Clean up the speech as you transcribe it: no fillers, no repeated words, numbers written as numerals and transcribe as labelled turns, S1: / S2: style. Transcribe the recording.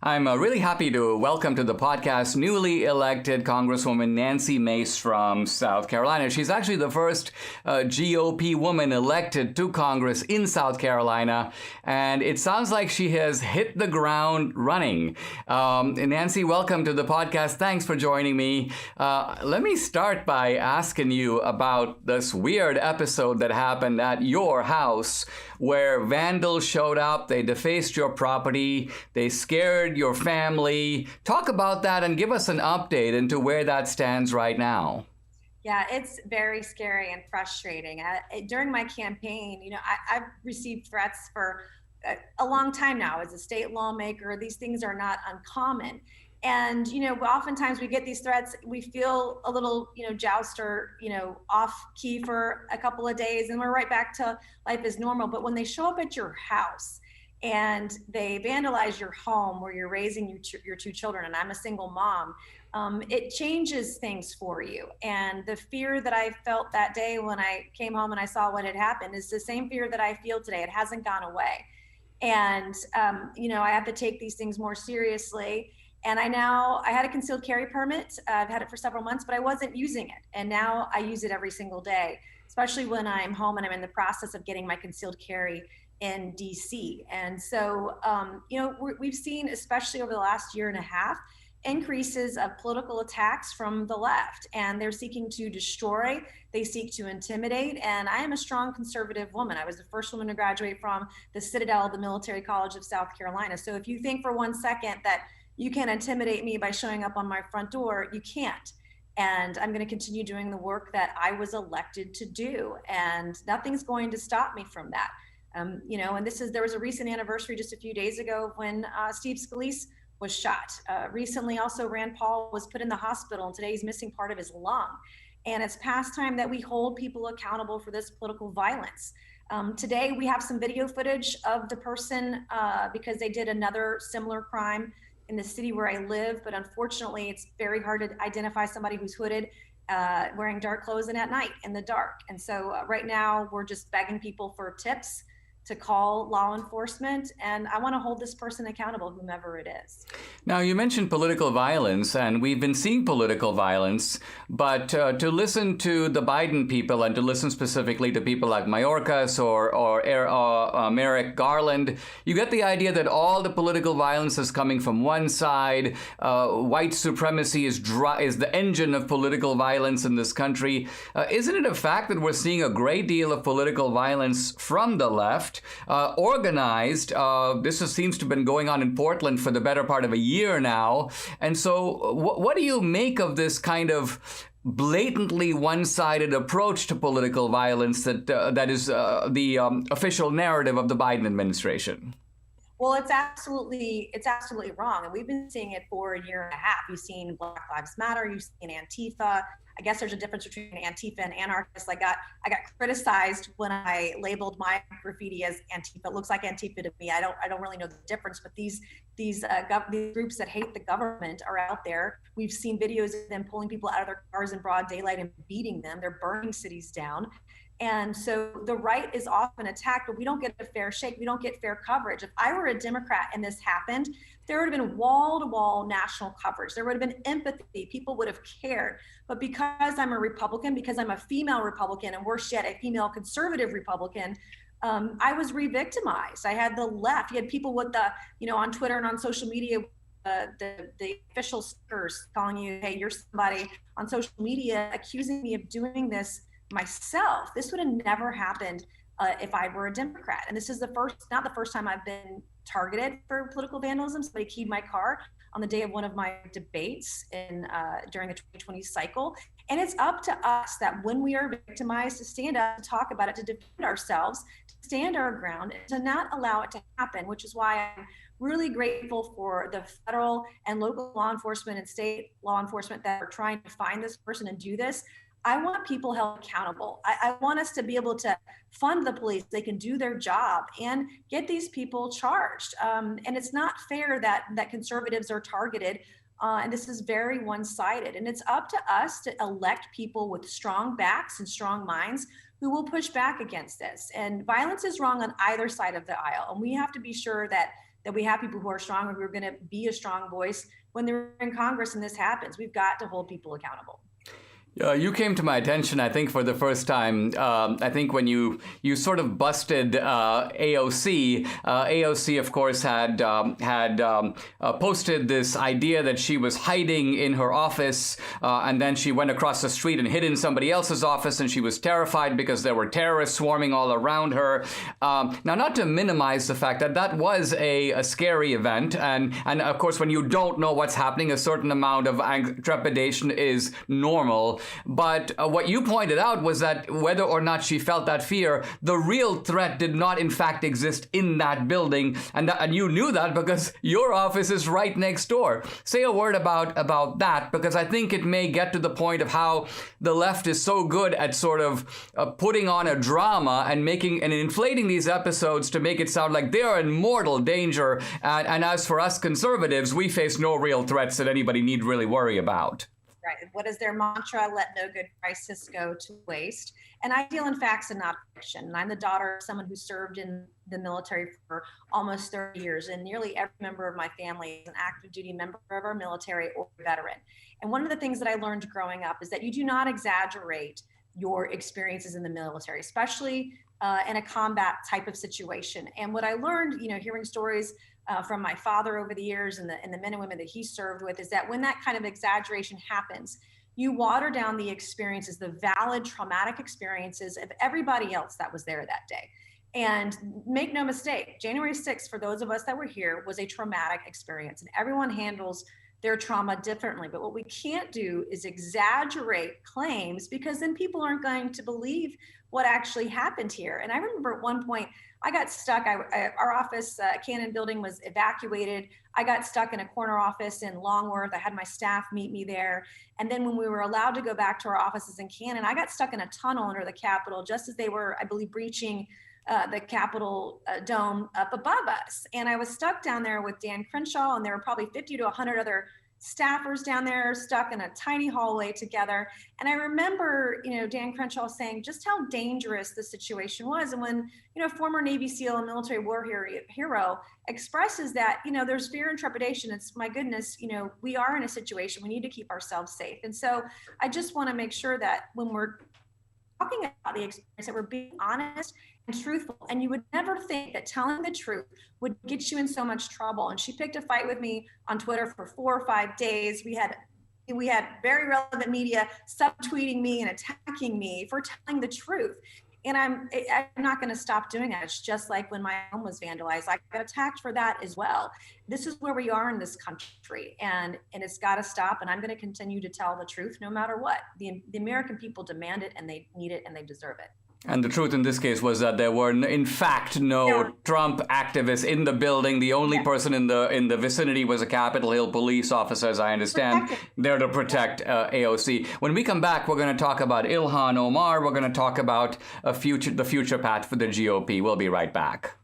S1: I'm really happy to welcome to the podcast newly elected Congresswoman Nancy Mace from South Carolina. She's actually the first GOP woman elected to Congress in South Carolina, and it sounds like she has hit the ground running. Nancy, welcome to the podcast. Thanks for joining me. Let me start by asking you about this weird episode that happened at your house where vandals showed up, they defaced your property, they scared your family. Talk about that and give us an update into where that stands right now.
S2: Yeah, it's very scary and frustrating. During my campaign, I've received threats for a long time now as a state lawmaker. These things are not uncommon. And, oftentimes we get these threats, we feel a little, joust or, off key for a couple of days, and we're right back to life as normal. But when they show up at your house and they vandalize your home where you're raising your two children, and I'm a single mom, it changes things for you. And the fear that I felt that day when I came home and I saw what had happened is the same fear that I feel today. It hasn't gone away. And, I have to take these things more seriously. And I had a concealed carry permit. I've had it for several months, but I wasn't using it. And now I use it every single day, especially when I'm home and I'm in the process of getting my concealed carry in DC. And so, we've seen, especially over the last year and a half, increases of political attacks from the left, and they're seeking to destroy, they seek to intimidate. And I am a strong conservative woman. I was the first woman to graduate from the Citadel of the Military College of South Carolina. So if you think for one second that you can intimidate me by showing up on my front door, you can't. And I'm going to continue doing the work that I was elected to do, and nothing's going to stop me from that. And there was a recent anniversary just a few days ago when Steve Scalise was shot. Recently also Rand Paul was put in the hospital, and today he's missing part of his lung. And it's past time that we hold people accountable for this political violence. Today we have some video footage of the person because they did another similar crime in the city where I live, but unfortunately it's very hard to identify somebody who's hooded, wearing dark clothes and at night in the dark. And so right now we're just begging people for tips to call law enforcement, and I want to hold this person accountable, whomever it is.
S1: Now, you mentioned political violence, and we've been seeing political violence, but to listen to the Biden people and to listen specifically to people like Mayorkas or Merrick Garland, you get the idea that all the political violence is coming from one side. White supremacy is the engine of political violence in this country. Isn't it a fact that we're seeing a great deal of political violence from the left? Organized. This seems to have been going on in Portland for the better part of a year now. And so what do you make of this kind of blatantly one-sided approach to political violence that is the official narrative of the Biden administration?
S2: Well, it's absolutely wrong. And we've been seeing it for a year and a half. You've seen Black Lives Matter, you've seen Antifa. I guess there's a difference between Antifa and anarchist. I got criticized when I labeled my graffiti as Antifa. It looks like Antifa to me. I don't really know the difference, but these groups that hate the government are out there. We've seen videos of them pulling people out of their cars in broad daylight and beating them. They're burning cities down. And so the right is often attacked, but we don't get a fair shake. We don't get fair coverage. If I were a Democrat and this happened, there would have been wall-to-wall national coverage. There would have been empathy. People would have cared. But because I'm a Republican, because I'm a female Republican, and worse yet, a female conservative Republican, I was re-victimized. I had the left. You had people with on Twitter and on social media, the official stickers calling you, hey, you're somebody on social media, accusing me of doing this myself. This would have never happened if I were a Democrat. And this is not the first time I've been targeted for political vandalism. Somebody keyed my car on the day of one of my debates during the 2020 cycle. And it's up to us that when we are victimized to stand up, to talk about it, to defend ourselves, to stand our ground, and to not allow it to happen, which is why I'm really grateful for the federal and local law enforcement and state law enforcement that are trying to find this person and do this. I want people held accountable. I want us to be able to fund the police. They can do their job and get these people charged. And it's not fair that conservatives are targeted. And this is very one-sided. And it's up to us to elect people with strong backs and strong minds who will push back against this. And violence is wrong on either side of the aisle. And we have to be sure that that we have people who are strong and who are going to be a strong voice when they're in Congress and this happens. We've got to hold people accountable.
S1: You came to my attention, I think, for the first time. I think when you sort of busted AOC. AOC, of course, had posted this idea that she was hiding in her office, and then she went across the street and hid in somebody else's office, and she was terrified because there were terrorists swarming all around her. Now, not to minimize the fact that that was a scary event, and of course, when you don't know what's happening, a certain amount of trepidation is normal. But what you pointed out was that whether or not she felt that fear, the real threat did not in fact exist in that building. And you knew that because your office is right next door. Say a word about that, because I think it may get to the point of how the left is so good at sort of putting on a drama and making and inflating these episodes to make it sound like they are in mortal danger. And as for us conservatives, we face no real threats that anybody need really worry about.
S2: Right. What is their mantra? Let no good crisis go to waste. And I deal in facts and not fiction. And I'm the daughter of someone who served in the military for almost 30 years. And nearly every member of my family is an active duty member of our military or veteran. And one of the things that I learned growing up is that you do not exaggerate your experiences in the military, especially in a combat type of situation. And what I learned, hearing stories from my father over the years and the men and women that he served with, is that when that kind of exaggeration happens, you water down the experiences, the valid traumatic experiences of everybody else that was there that day. And make no mistake, January 6th, for those of us that were here, was a traumatic experience, and everyone handles their trauma differently. But what we can't do is exaggerate claims, because then people aren't going to believe what actually happened here. And I remember at one point, I got stuck. Our office, Cannon building, was evacuated. I got stuck in a corner office in Longworth. I had my staff meet me there. And then when we were allowed to go back to our offices in Cannon, I got stuck in a tunnel under the Capitol just as they were, I believe, breaching the Capitol dome up above us. And I was stuck down there with Dan Crenshaw, and there were probably 50 to 100 other staffers down there stuck in a tiny hallway together. And I remember, Dan Crenshaw saying just how dangerous the situation was. And when, former Navy SEAL and military war hero expresses that, there's fear and trepidation, it's, my goodness, we are in a situation, we need to keep ourselves safe. And so I just want to make sure that when we're talking about the experience, that we're being honest and truthful. And you would never think that telling the truth would get you in so much trouble. And she picked a fight with me on Twitter for 4 or 5 days. We had very relevant media subtweeting me and attacking me for telling the truth. And I'm not going to stop doing that. It's just like when my home was vandalized, I got attacked for that as well. This is where we are in this country, and it's got to stop. And I'm going to continue to tell the truth no matter what. The American people demand it, and they need it, and they deserve it.
S1: And the truth in this case was that there were, in fact, no Trump activists in the building. The only person in the vicinity was a Capitol Hill police officer, as I understand, there to protect AOC. When we come back, we're going to talk about Ilhan Omar. We're going to talk about the future path for the GOP. We'll be right back.